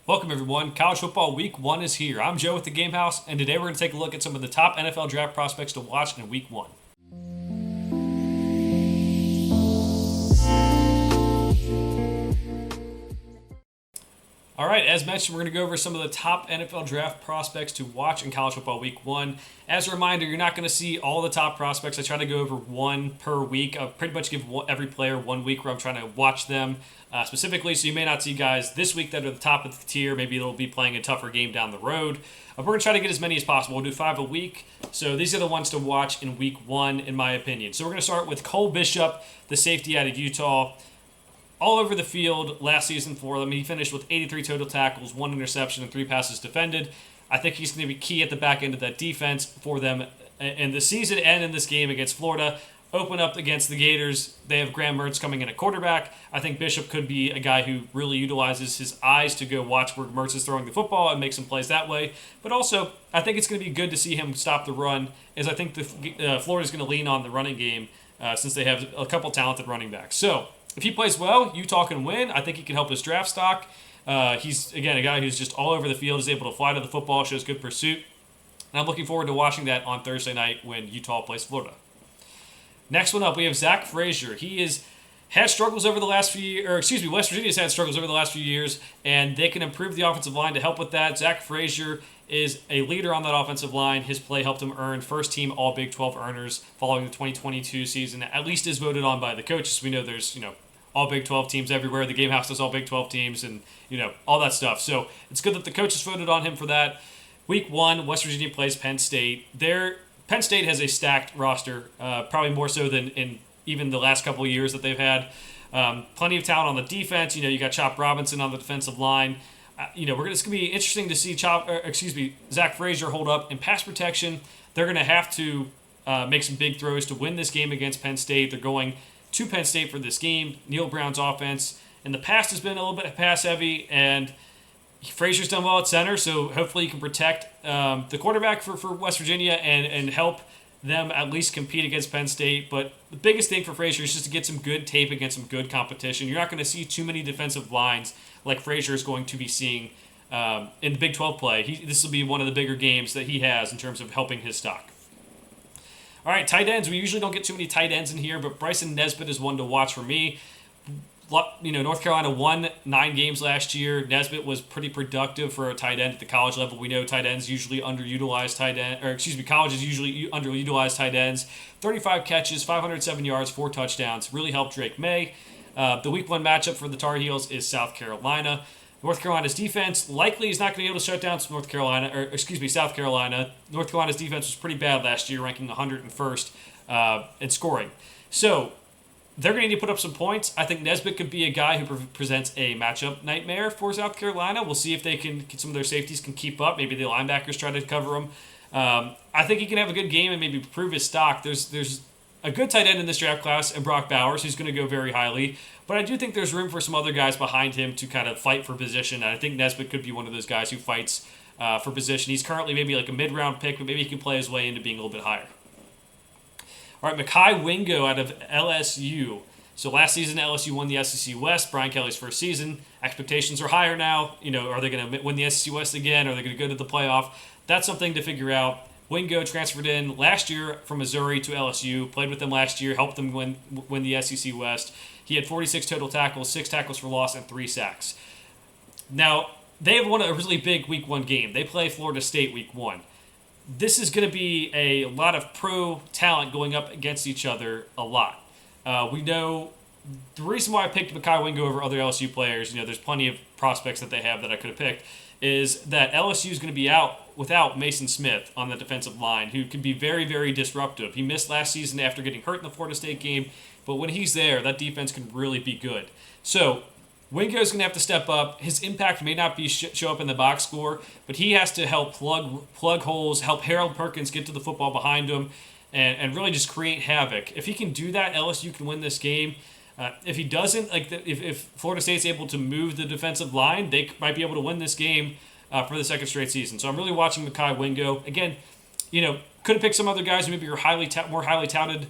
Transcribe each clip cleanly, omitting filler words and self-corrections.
Welcome, everyone. College football week one is here. I'm Joe with the Game House, and today we're going to take a look at some of the top NFL draft prospects to watch in week one. All right, as mentioned, we're going to go over some of the top NFL draft prospects to watch in college football week one. As a reminder, you're not going to see all the top prospects. I try to go over one per week. I pretty much give every player 1 week where I'm trying to watch them specifically, so you may not see guys this week that are the top of the tier. Maybe they'll be playing a tougher game down the road. We're going to try to get as many as possible. We'll do 5 a week, so these are the ones to watch in week one, in my opinion. So we're going to start with Cole Bishop, the safety out of Utah. All over the field last season for them. He finished with 83 total tackles, 1 interception, and 3 passes defended. I think he's going to be key at the back end of that defense for them in the season and in this game against Florida. Open up against the Gators. They have Graham Mertz coming in at quarterback. I think Bishop could be a guy who really utilizes his eyes to go watch where Mertz is throwing the football and make some plays that way. But also, I think it's going to be good to see him stop the run, as I think Florida's going to lean on the running game since they have a couple talented running backs. So, if he plays well, Utah can win. I think he can help his draft stock. He's, again, a guy who's just all over the field, is able to fly to the football, shows good pursuit. And I'm looking forward to watching that on Thursday night when Utah plays Florida. Next one up, we have Zach Frazier. He has had struggles over the last few years, West Virginia's had struggles over the last few years, and they can improve the offensive line to help with that. Zach Frazier is a leader on that offensive line. His play helped him earn first-team All Big 12 earners following the 2022 season. At least is voted on by the coaches. We know there's, all Big 12 teams everywhere. The Game House does all Big 12 teams and, all that stuff. So it's good that the coaches voted on him for that. Week one, West Virginia plays Penn State. Penn State has a stacked roster, probably more so than in even the last couple of years that they've had. Plenty of talent on the defense. You got Chop Robinson on the defensive line. It's going to be interesting to see Zach Frazier hold up in pass protection. They're going to have to make some big throws to win this game against Penn State. They're going to Penn State for this game. Neil Brown's offense in the past has been a little bit pass heavy, and Frazier's done well at center, so hopefully he can protect the quarterback for West Virginia and help them at least compete against Penn State. But the biggest thing for Frazier is just to get some good tape against some good competition. You're not going to see too many defensive lines like Frazier is going to be seeing in the Big 12 play. This will be one of the bigger games that he has in terms of helping his stock. All right, tight ends. We usually don't get too many tight ends in here, but Bryson Nesbitt is one to watch for me. North Carolina won 9 games last year. Nesbitt was pretty productive for a tight end at the college level. We know tight ends usually underutilized colleges usually underutilized tight ends. 35 catches, 507 yards, 4 touchdowns. Really helped Drake May. The week one matchup for the Tar Heels is South Carolina. North Carolina's defense likely is not going to be able to shut down South Carolina. North Carolina's defense was pretty bad last year, ranking 101st in scoring. So they're going to need to put up some points. I think Nesbitt could be a guy who presents a matchup nightmare for South Carolina. We'll see if they can, some of their safeties can keep up. Maybe the linebackers try to cover him. I think he can have a good game and maybe prove his stock. There's a good tight end in this draft class, and Brock Bowers, who's going to go very highly. But I do think there's room for some other guys behind him to kind of fight for position. And I think Nesbitt could be one of those guys who fights for position. He's currently maybe like a mid-round pick, but maybe he can play his way into being a little bit higher. All right, Mekhi Wingo out of LSU. So last season, LSU won the SEC West, Brian Kelly's first season. Expectations are higher now. Are they going to win the SEC West again? Are they going to go to the playoff? That's something to figure out. Wingo transferred in last year from Missouri to LSU, played with them last year, helped them win the SEC West. He had 46 total tackles, 6 tackles for loss, and 3 sacks. Now, they have won a really big week one game. They play Florida State week one. This is going to be a lot of pro talent going up against each other a lot. We know the reason why I picked Mekhi Wingo over other LSU players, there's plenty of prospects that they have that I could have picked, is that LSU is going to be out without Mason Smith on the defensive line, who can be very, very disruptive. He missed last season after getting hurt in the Florida State game, but when he's there, that defense can really be good. So Wingo's going to have to step up. His impact may not be show up in the box score, but he has to help plug holes, help Harold Perkins get to the football behind him, and really just create havoc. If he can do that, LSU can win this game. If he doesn't, if Florida State's able to move the defensive line, they might be able to win this game for the second straight season. So I'm really watching Mekhi Wingo. Again, could have picked some other guys who maybe are more highly touted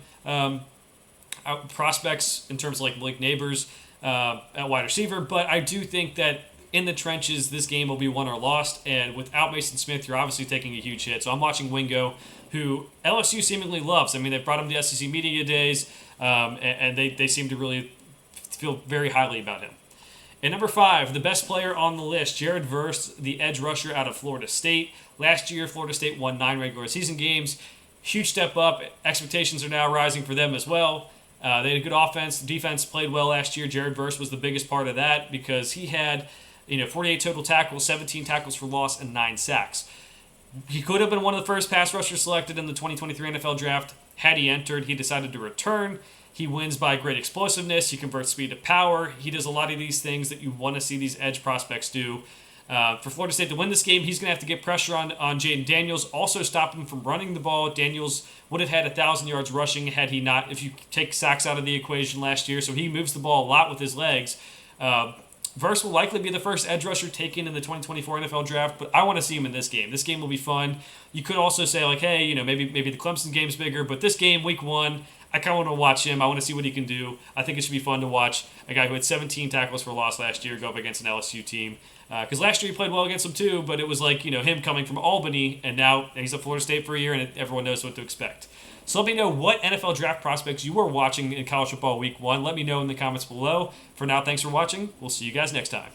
prospects in terms of like Blake Neighbors at wide receiver, but I do think that in the trenches, this game will be won or lost. And without Mason Smith, you're obviously taking a huge hit. So I'm watching Wingo, who LSU seemingly loves. I mean, they brought him to SEC Media Days, and they seem to really feel very highly about him. And number 5, the best player on the list, Jared Verse, the edge rusher out of Florida State. Last year, Florida State won 9 regular season games. Huge step up. Expectations are now rising for them as well. They had a good offense. The defense played well last year. Jared Verse was the biggest part of that because he had 48 total tackles, 17 tackles for loss, and 9 sacks. He could have been one of the first pass rushers selected in the 2023 NFL Draft. Had he entered, he decided to return. He wins by great explosiveness. He converts speed to power. He does a lot of these things that you want to see these edge prospects do. For Florida State to win this game, he's going to have to get pressure on Jaden Daniels. Also stop him from running the ball. Daniels would have had 1,000 yards rushing had he not, if you take sacks out of the equation last year. So he moves the ball a lot with his legs. Verse will likely be the first edge rusher taken in the 2024 NFL Draft, but I want to see him in this game. This game will be fun. You could also say, like, hey, maybe the Clemson game's bigger, but this game, week 1, I kind of want to watch him. I want to see what he can do. I think it should be fun to watch a guy who had 17 tackles for loss last year go up against an LSU team. Because last year he played well against them too, but it was like, him coming from Albany, and now he's at Florida State for a year, and everyone knows what to expect. So let me know what NFL draft prospects you are watching in college football week 1. Let me know in the comments below. For now, thanks for watching. We'll see you guys next time.